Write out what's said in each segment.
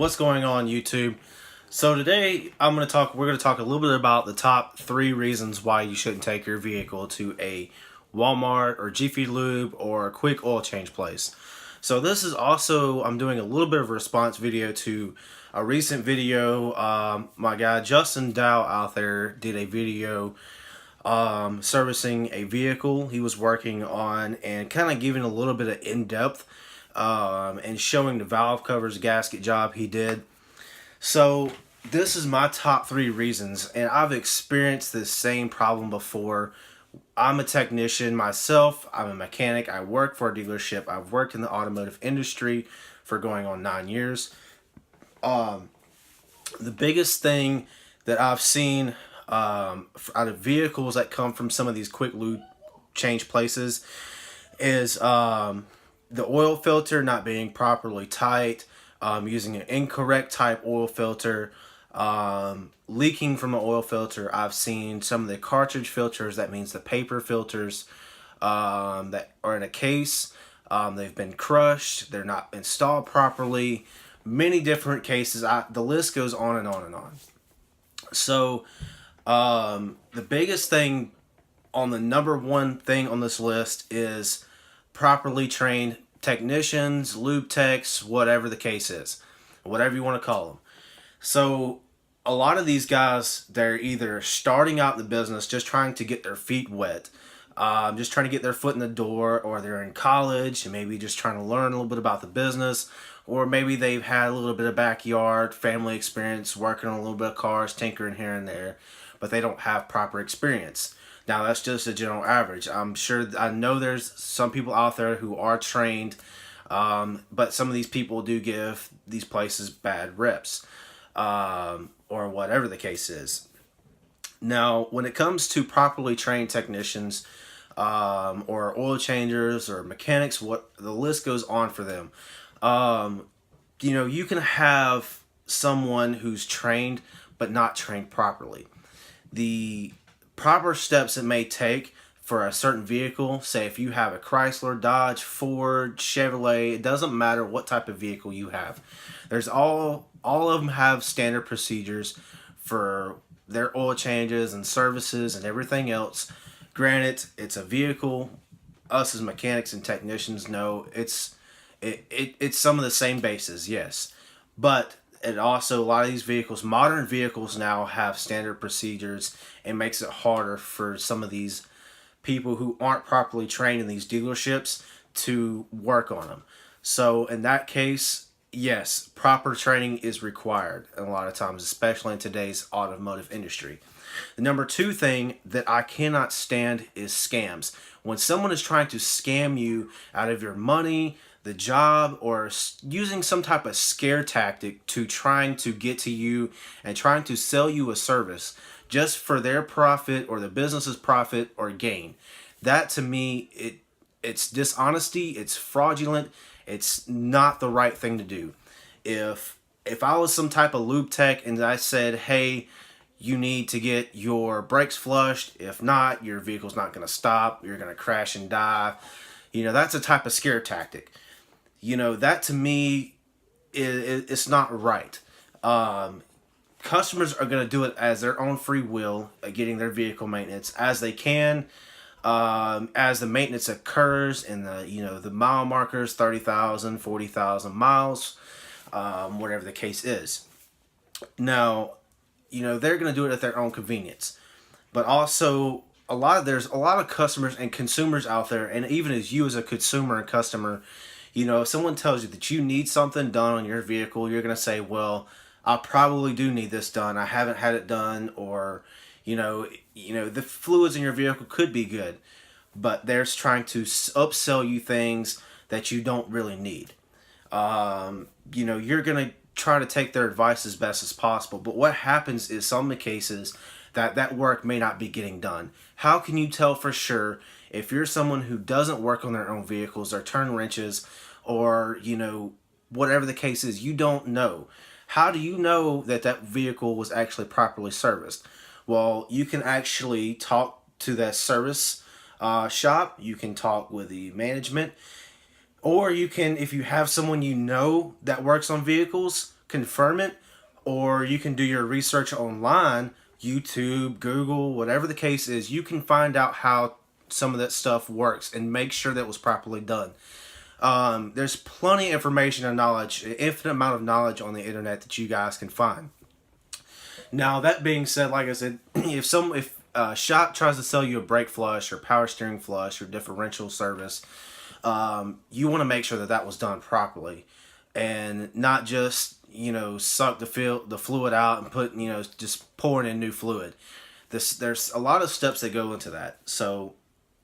What's going on, YouTube? So today we're going to talk a little bit about the top 3 reasons why you shouldn't take your vehicle to a Walmart or Jiffy Lube or a quick oil change place. So this is also, I'm doing a little bit of a response video to a recent video. My guy Justin Dow out there did a video servicing a vehicle he was working on and kind of giving a little bit of in-depth and showing the valve covers gasket job he did. So this is my top 3 reasons, and I've experienced this same problem before. I'm a technician myself. I'm a mechanic. I work for a dealership. I've worked in the automotive industry for going on 9 years. The biggest thing that I've seen out of vehicles that come from some of these quick lube change places is the oil filter not being properly tight, using an incorrect type oil filter, leaking from an oil filter. I've seen some of the cartridge filters, that means the paper filters that are in a case, they've been crushed, they're not installed properly. Many different cases. The list goes on and on and on. So the biggest thing on the number 1 thing on this list is properly trained technicians, lube techs, whatever the case is, whatever you want to call them. So a lot of these guys, they're either starting out the business, just trying to get their feet wet, just trying to get their foot in the door, or they're in college and maybe just trying to learn a little bit about the business, or maybe they've had a little bit of backyard family experience working on a little bit of cars, tinkering here and there, but they don't have proper experience. Now, that's just a general average. I know there's some people out there who are trained, but some of these people do give these places bad reps, or whatever the case is. Now, when it comes to properly trained technicians, or oil changers or mechanics, the list goes on for them. You can have someone who's trained but not trained properly. The proper steps it may take for a certain vehicle, say if you have a Chrysler, Dodge, Ford, Chevrolet, it doesn't matter what type of vehicle you have. There's all of them have standard procedures for their oil changes and services and everything else. Granted, it's a vehicle. Us as mechanics and technicians know it's some of the same bases, yes. But it also, a lot of these vehicles, modern vehicles now have standard procedures, and makes it harder for some of these people who aren't properly trained in these dealerships to work on them. So in that case, yes, proper training is required a lot of times, especially in today's automotive industry. The number 2 thing that I cannot stand is scams. When someone is trying to scam you out of your money, the job, or using some type of scare tactic to trying to get to you and trying to sell you a service just for their profit or the business's profit or gain. That, to me, it's dishonesty, it's fraudulent, it's not the right thing to do. If I was some type of lube tech and I said, hey, you need to get your brakes flushed, if not, your vehicle's not going to stop, you're going to crash and die, that's a type of scare tactic. That to me, it's not right. Customers are going to do it as their own free will, getting their vehicle maintenance as they can, as the maintenance occurs and the mile markers, 30,000, 40,000 miles, whatever the case is. Now, they're going to do it at their own convenience. But also, there's a lot of customers and consumers out there, and even as you as a consumer and customer, if someone tells you that you need something done on your vehicle, you're going to say, well, I probably do need this done. I haven't had it done, or, the fluids in your vehicle could be good, but they're trying to upsell you things that you don't really need. You're going to try to take their advice as best as possible, but what happens is some of the cases that work may not be getting done. How can you tell for sure if you're someone who doesn't work on their own vehicles or turn wrenches or, whatever the case is? You don't know. How do you know that vehicle was actually properly serviced? Well, you can actually talk to that service shop. You can talk with the management. Or you can, if you have someone that works on vehicles, confirm it, or you can do your research online, YouTube, Google, whatever the case is. You can find out how some of that stuff works and make sure that it was properly done. There's plenty of information and knowledge, an infinite amount of knowledge on the internet that you guys can find. Now, that being said, like I said, if a shop tries to sell you a brake flush or power steering flush or differential service, you want to make sure that that was done properly, and not just, suck the fluid out and put, just pouring in new fluid. There's a lot of steps that go into that. So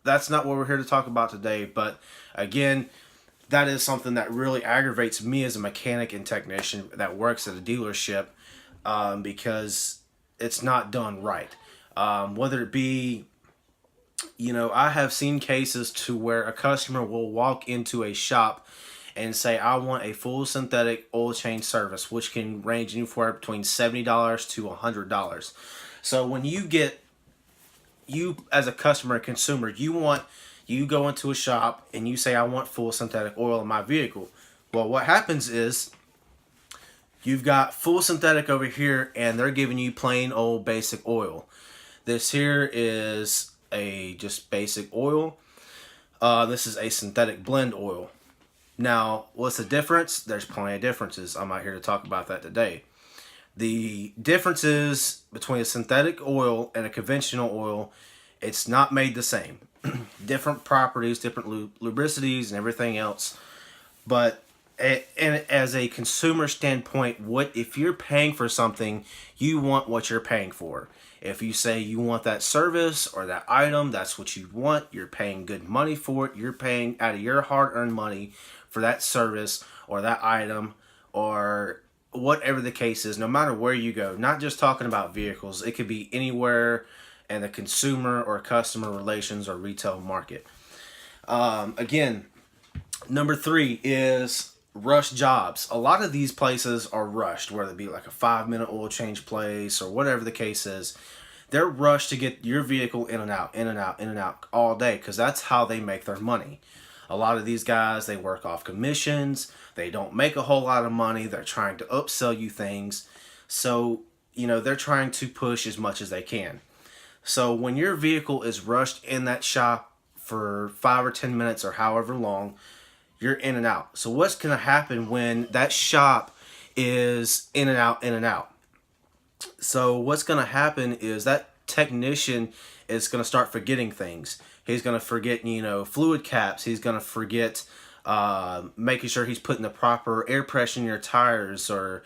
that's not what we're here to talk about today. But again, that is something that really aggravates me as a mechanic and technician that works at a dealership, because it's not done right. Whether it be, I have seen cases to where a customer will walk into a shop and say, I want a full synthetic oil change service, which can range anywhere between $70 to $100. So when you as a customer and consumer, you go into a shop and you say, I want full synthetic oil in my vehicle. Well, what happens is you've got full synthetic over here and they're giving you plain old basic oil. This here is a just basic oil. This is a synthetic blend oil. Now, what's the difference? There's plenty of differences. I'm not here to talk about that today. The differences between a synthetic oil and a conventional oil, it's not made the same. Different properties, different lubricities, and everything else. But and as a consumer standpoint, if you're paying for something, you want what you're paying for. If you say you want that service or that item, that's what you want. You're paying good money for it. You're paying out of your hard-earned money for that service or that item or whatever the case is, no matter where you go. Not just talking about vehicles. It could be anywhere in the consumer or customer relations or retail market. Again, number 3 is rush jobs. A lot of these places are rushed, whether it be like a 5-minute oil change place or whatever the case is. They're rushed to get your vehicle in and out, in and out, in and out all day, because that's how they make their money. A lot of these guys, they work off commissions. They don't make a whole lot of money. They're trying to upsell you things. So, they're trying to push as much as they can. So when your vehicle is rushed in that shop for 5 or 10 minutes or however long, you're in and out. So what's going to happen when that shop is in and out, in and out? So what's going to happen is that technician is going to start forgetting things. He's going to forget, fluid caps. He's going to forget making sure he's putting the proper air pressure in your tires, or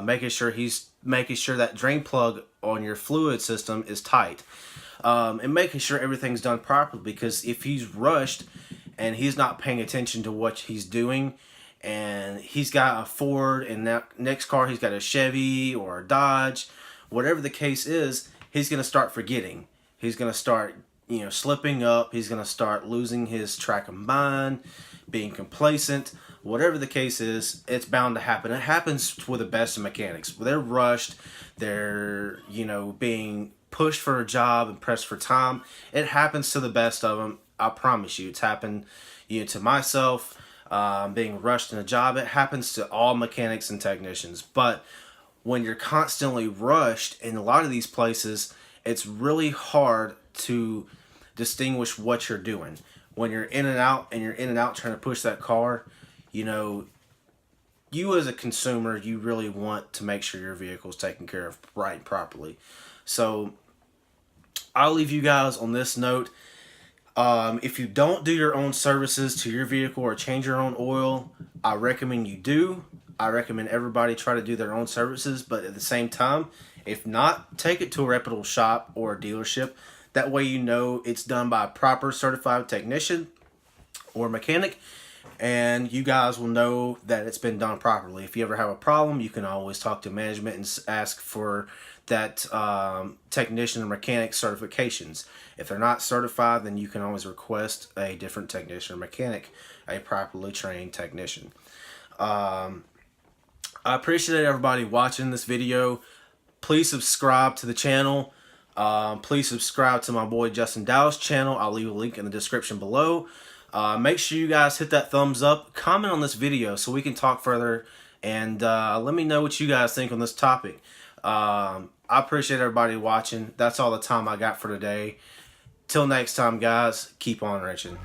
making sure that drain plug on your fluid system is tight, and making sure everything's done properly. Because if he's rushed and he's not paying attention to what he's doing, and he's got a Ford, and that next car he's got a Chevy or a Dodge, whatever the case is, he's going to start forgetting. He's going to start, slipping up. He's going to start losing his track of mind, being complacent. Whatever the case is, it's bound to happen. It happens with the best of mechanics. They're rushed. They're, being pushed for a job and pressed for time. It happens to the best of them. I promise you, it's happened, to myself, being rushed in a job. It happens to all mechanics and technicians. But when you're constantly rushed in a lot of these places, it's really hard to distinguish what you're doing. When you're in and out, trying to push that car, you as a consumer, you really want to make sure your vehicle is taken care of right and properly. So I'll leave you guys on this note. If you don't do your own services to your vehicle or change your own oil, I recommend you do. I recommend everybody try to do their own services, but at the same time, if not, take it to a reputable shop or a dealership. That way it's done by a proper certified technician or mechanic, and you guys will know that it's been done properly. If you ever have a problem, you can always talk to management and ask for that technician or mechanic certifications. If they're not certified, then you can always request a different technician or mechanic, a properly trained technician. I appreciate everybody watching this video. Please subscribe to the channel. Please subscribe to my boy Justin Dow's channel. I'll leave a link in the description below. Make sure you guys hit that thumbs up. Comment on this video so we can talk further and let me know what you guys think on this topic. I appreciate everybody watching. That's all the time I got for today. Till next time, guys, keep on wrenching.